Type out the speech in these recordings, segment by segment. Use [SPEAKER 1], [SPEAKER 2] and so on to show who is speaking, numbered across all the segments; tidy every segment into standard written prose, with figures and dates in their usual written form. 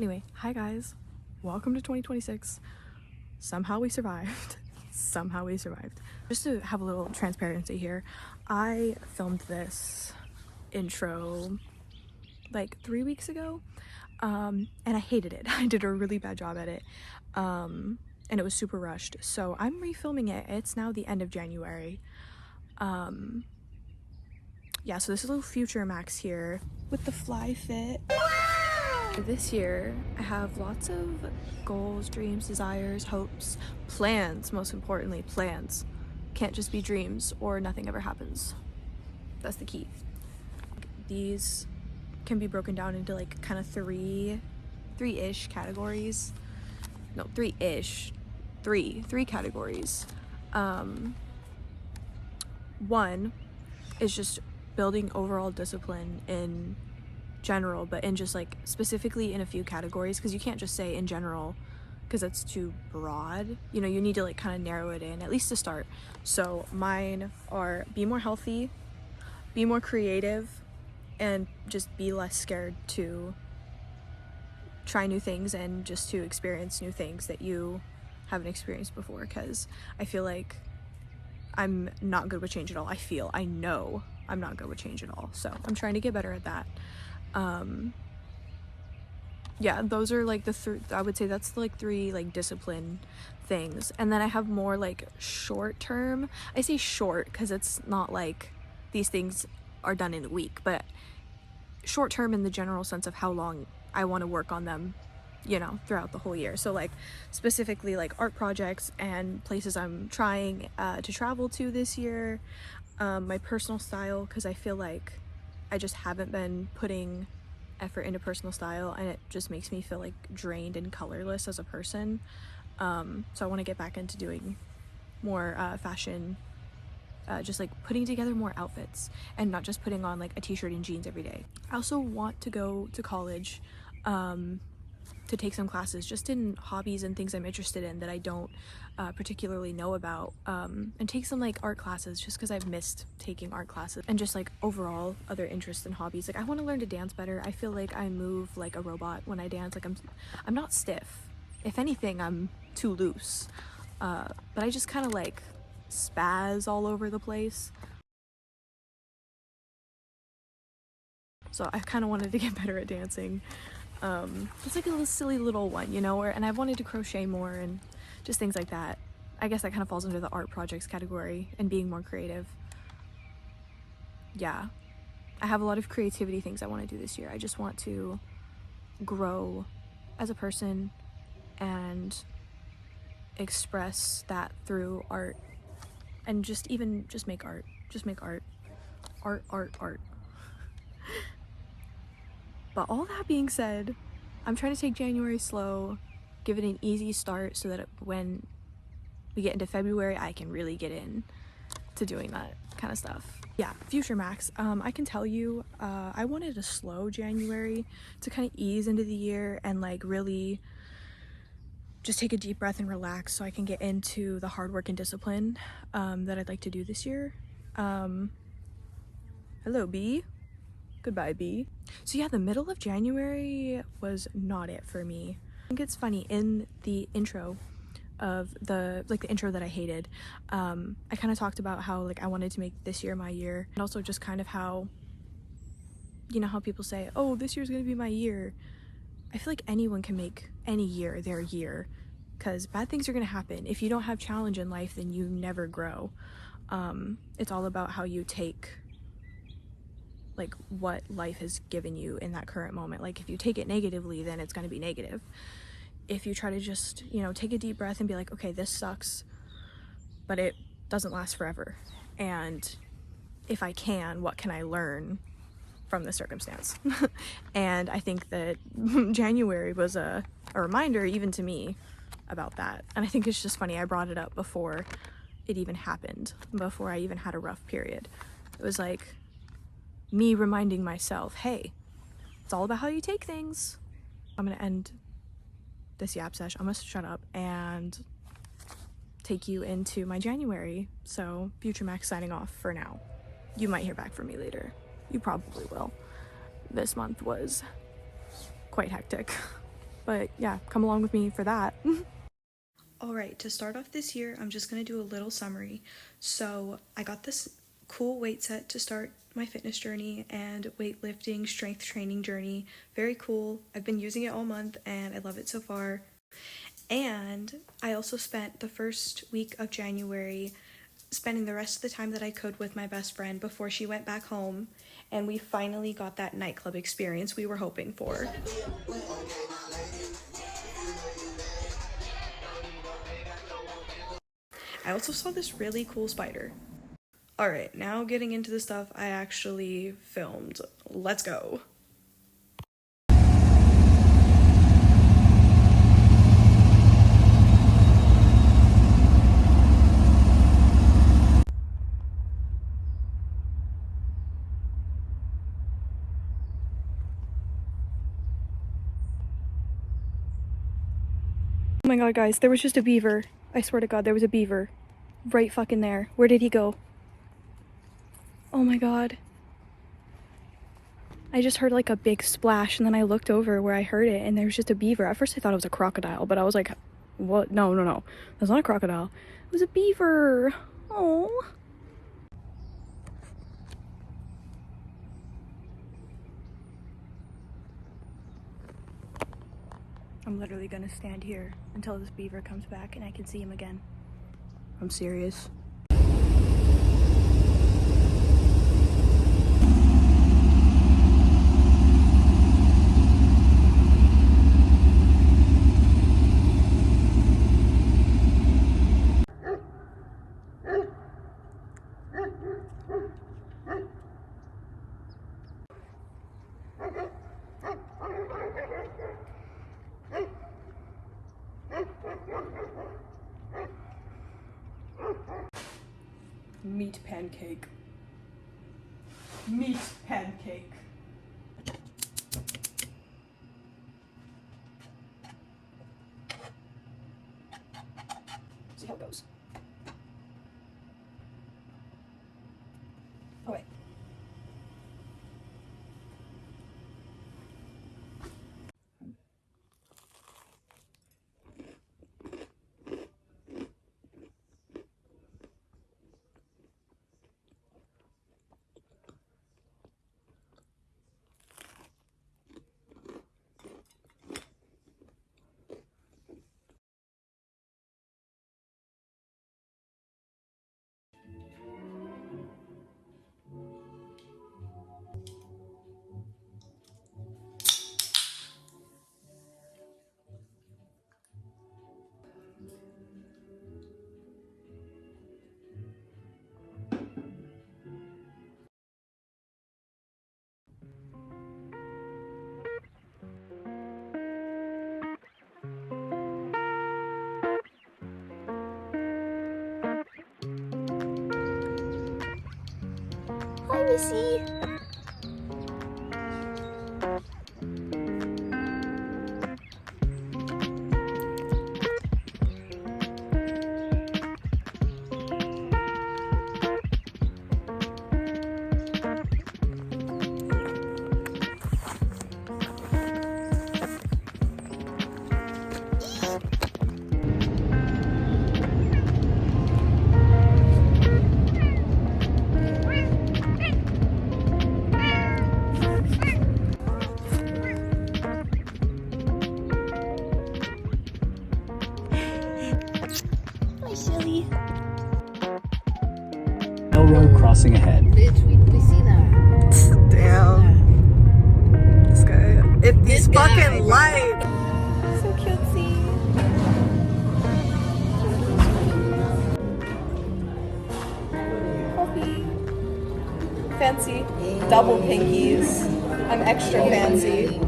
[SPEAKER 1] Anyway, hi guys, welcome to 2026. Somehow we survived. Somehow we survived. Just to have a little transparency here, I filmed this intro like 3 weeks ago, and I hated it. I did a really bad job at it, and it was super rushed. So I'm refilming it. It's now the end of January. Yeah, so this is a little future Max here with the fly fit. This year, I have lots of goals, dreams, desires, hopes, plans, most importantly, plans. Can't just be dreams or nothing ever happens. That's the key. These can be broken down into like kind of three-ish categories. No, three-ish. Three categories. One is just building overall discipline in general, but in just like specifically in a few categories, because you can't just say in general because that's too broad. You know, you need to like kind of narrow it in, at least to start. So mine are be more healthy, be more creative, and just be less scared to try new things and just to experience new things that you haven't experienced before, because I feel like I'm not good with change at all. I know I'm not good with change at all, so I'm trying to get better at that. Yeah, those are like I would say that's like three like discipline things. And then I have more like short term. I say short because it's not like these things are done in a week, but short term in the general sense of how long I want to work on them, you know, throughout the whole year. So like specifically like art projects and places I'm trying to travel to this year, my personal style, because I feel like I just haven't been putting effort into personal style, and it just makes me feel like drained and colorless as a person. So I want to get back into doing more fashion, just like putting together more outfits and not just putting on like a t-shirt and jeans every day. I also want to go to college to take some classes just in hobbies and things I'm interested in that I don't particularly know about, and take some like art classes just because I've missed taking art classes, and just like overall other interests and hobbies. Like I want to learn to dance better. I feel like I move like a robot when I dance. Like I'm not stiff. If anything, I'm too loose, but I just kind of like spaz all over the place. So I kind of wanted to get better at dancing. It's like a little silly little one, you know, and I've wanted to crochet more and just things like that. I guess that kind of falls under the art projects category and being more creative. Yeah, I have a lot of creativity things I want to do this year. I just want to grow as a person and express that through art, and just make art. Just make art. Art. But all that being said, I'm trying to take January slow, give it an easy start so that when we get into February, I can really get in to doing that kind of stuff. Yeah, future Max, I can tell you, I wanted a slow January to kind of ease into the year and like really just take a deep breath and relax so I can get into the hard work and discipline that I'd like to do this year. Hello, B. Goodbye, B. So yeah, the middle of January was not it for me. I think it's funny, in the intro of the intro that I hated, I kind of talked about how like I wanted to make this year my year, and also just kind of how, you know, how people say, oh, this year's gonna be my year. I feel like anyone can make any year their year, because bad things are gonna happen. If you don't have challenge in life, then you never grow. It's all about how you take like what life has given you in that current moment. Like if you take it negatively, then it's going to be negative. If you try to just, you know, take a deep breath and be like, okay, this sucks, but it doesn't last forever, and if I can, what can I learn from the circumstance? And I think that January was a reminder even to me about that. And I think it's just funny I brought it up before it even happened, before I even had a rough period. It was like me reminding myself, hey, it's all about how you take things. I'm gonna end this yap sesh. I'm gonna shut up and take you into my January. So future Max signing off for now. You might hear back from me later. You probably will. This month was quite hectic. But yeah, come along with me for that. Alright, to start off this year, I'm just going to do a little summary. So I got this cool weight set to start my fitness journey and weightlifting strength training journey. Very cool. I've been using it all month and I love it so far. And I also spent the first week of January spending the rest of the time that I could with my best friend before she went back home, and we finally got that nightclub experience we were hoping for. I also saw this really cool spider. Alright, now getting into the stuff I actually filmed. Let's go. Oh my god, guys, there was just a beaver. I swear to god, there was a beaver. Right fucking there. Where did he go? Oh my god. I just heard like a big splash and then I looked over where I heard it and there was just a beaver. At first I thought it was a crocodile, but I was like, what? No. That's not a crocodile. It was a beaver. Oh. I'm literally gonna stand here until this beaver comes back and I can see him again. I'm serious. Meat pancake. Meat pancake. See how it goes. Oh wait. Hi, Missy. Silly.
[SPEAKER 2] Railroad crossing ahead.
[SPEAKER 3] Bitch, we see that.
[SPEAKER 1] Damn. This guy. If these
[SPEAKER 3] This guy,
[SPEAKER 1] fucking
[SPEAKER 3] bro.
[SPEAKER 1] lights. So cutesy. Coffee. Fancy. Double pinkies. I'm extra fancy.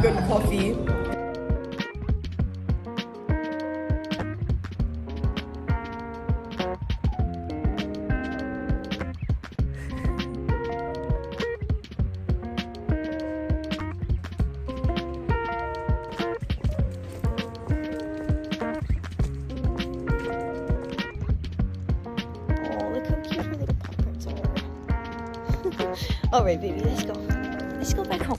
[SPEAKER 1] Good coffee. All right, baby, let's go. Let's go back home.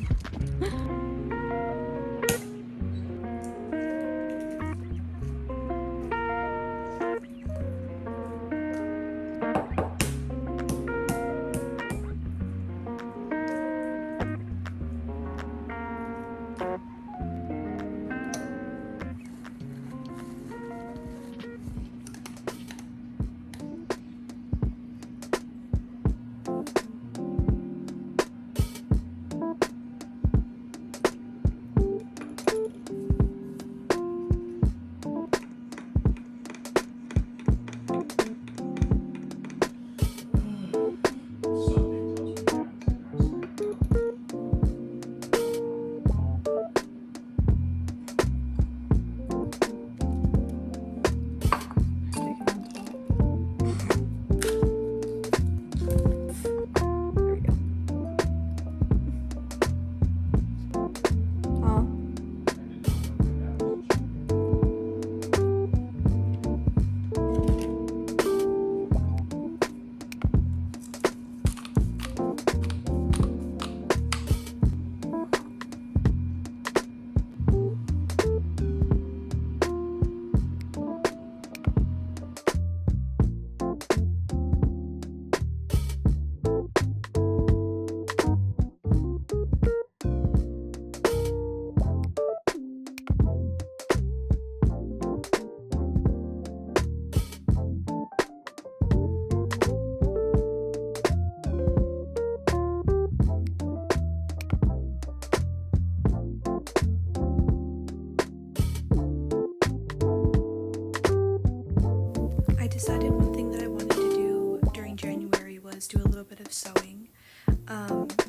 [SPEAKER 1] I decided one thing that I wanted to do during January was do a little bit of sewing.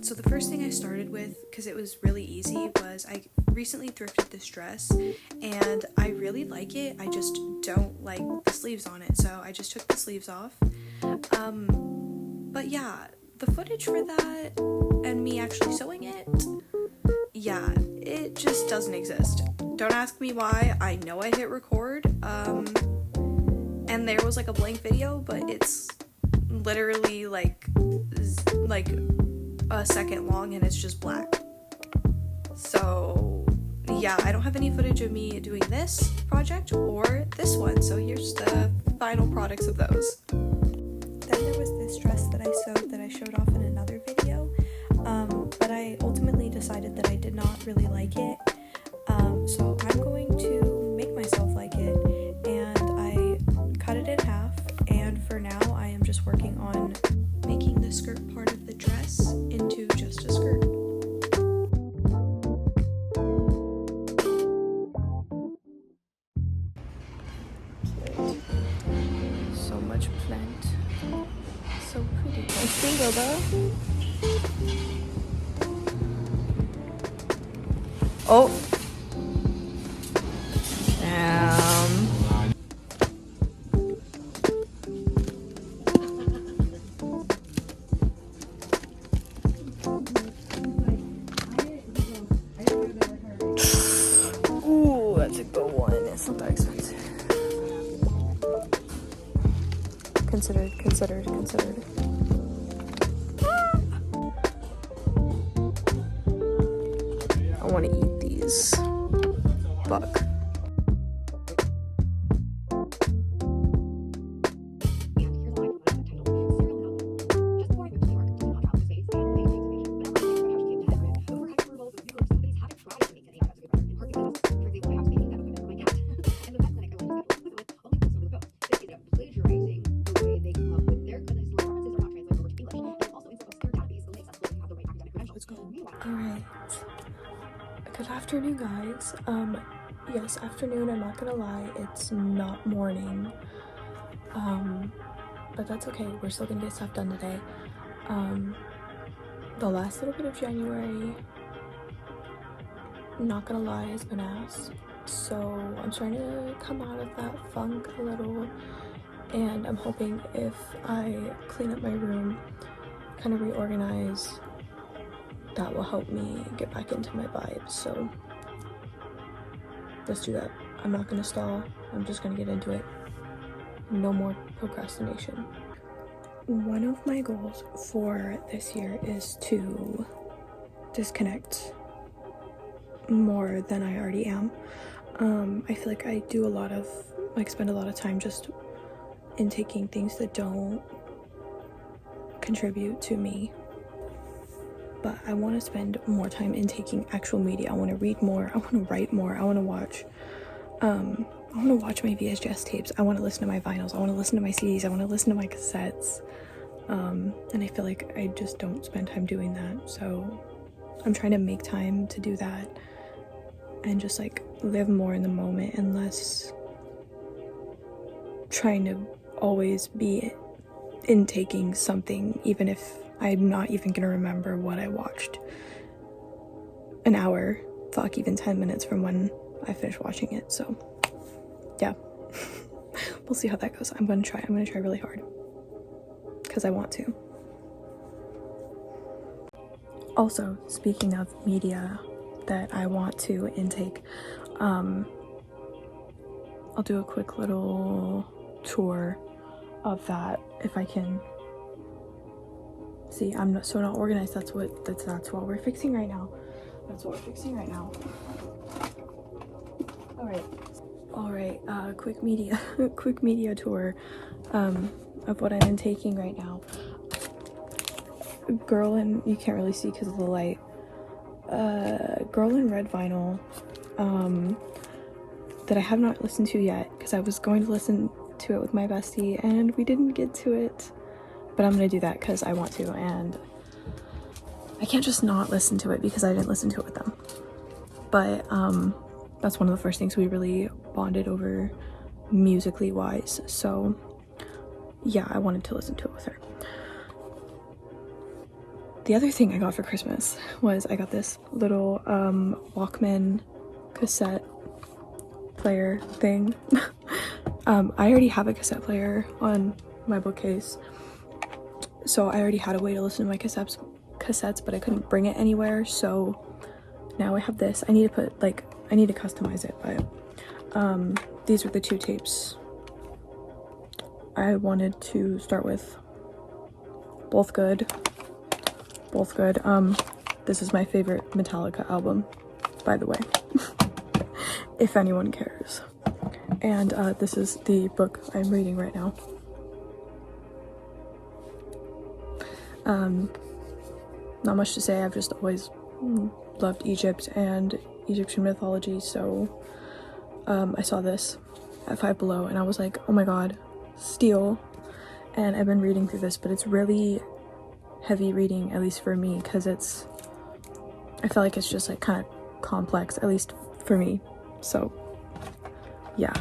[SPEAKER 1] So the first thing I started with, because it was really easy, was I recently thrifted this dress and I really like it. I just don't like the sleeves on it, so I just took the sleeves off. But yeah, the footage for that and me actually sewing it, yeah, it just doesn't exist. Don't ask me why. I know I hit record, and there was like a blank video, but it's literally like a second long and it's just black. So yeah, I don't have any footage of me doing this project or this one, so here's the final products of those. Then there was this dress that I sewed that I showed off in another video, but I ultimately decided that I did not really like it, so I'm going to make myself like it, and I cut it in half, and for now I am just working on making the skirt part of the dress into just a skirt. So much plant. So pretty. Nice bingo though. Oh. Ooh, that's a good one. It's not that expensive. Considered. I want to eat these. Fuck. Alright. Good afternoon, guys. Yes, afternoon, I'm not gonna lie, it's not morning. But that's okay, we're still gonna get stuff done today. The last little bit of January, not gonna lie, has been ass. So I'm trying to come out of that funk a little, and I'm hoping if I clean up my room, kind of reorganize, that will help me get back into my vibes. So let's do that. I'm not gonna stall, I'm just gonna get into it. No more procrastination. one of my goals for this year is to disconnect more than I already am. I feel like I do spend a lot of time just intaking things that don't contribute to me. But I want to spend more time intaking actual media. I want to read more. I want to write more. I want to watch my VHS tapes. I want to listen to my vinyls. I want to listen to my CDs. I want to listen to my cassettes. And I feel like I just don't spend time doing that. So I'm trying to make time to do that and just like live more in the moment and less trying to always be intaking something, even if I'm not even gonna remember what I watched an hour, fuck, even 10 minutes from when I finished watching it. So yeah. We'll see how that goes. I'm gonna try really hard because I want to. Also, speaking of media that I want to intake, I'll do a quick little tour of that if I can. See, I'm so not organized. That's what we're fixing right now. All right. Quick media tour of what I'm intaking right now. You can't really see because of the light. Girl in Red vinyl, that I have not listened to yet because I was going to listen to it with my bestie and we didn't get to it. But I'm gonna do that because I want to, and I can't just not listen to it because I didn't listen to it with them. But that's one of the first things we really bonded over musically wise. So yeah, I wanted to listen to it with her. The other thing I got for Christmas was I got this little Walkman cassette player thing. I already have a cassette player on my bookcase, so I already had a way to listen to my cassettes, but I couldn't bring it anywhere, so now I have this. I need to customize it, but these were the two tapes I wanted to start with. Both good. This is my favorite Metallica album, by the way, if anyone cares. And this is the book I'm reading right now. Not much to say. I've just always loved Egypt and Egyptian mythology, so I saw this at Five Below and I was like, oh my god, steal. And I've been reading through this, but it's really heavy reading, at least for me, because I feel like it's just like kind of complex, at least for me. So yeah.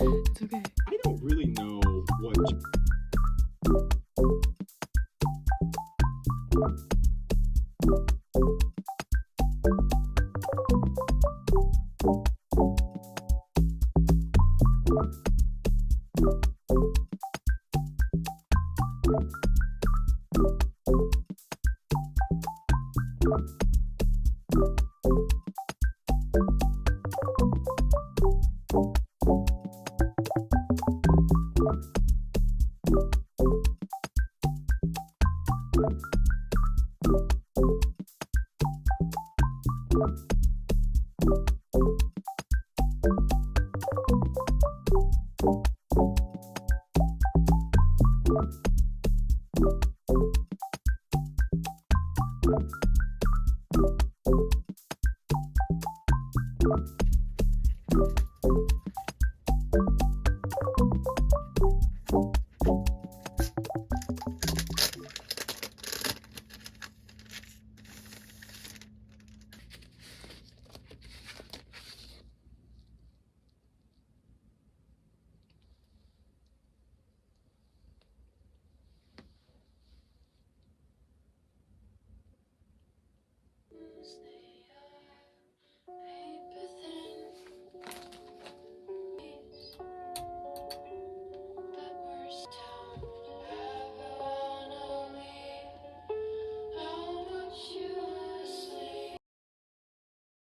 [SPEAKER 1] It's okay.
[SPEAKER 2] I don't really know what.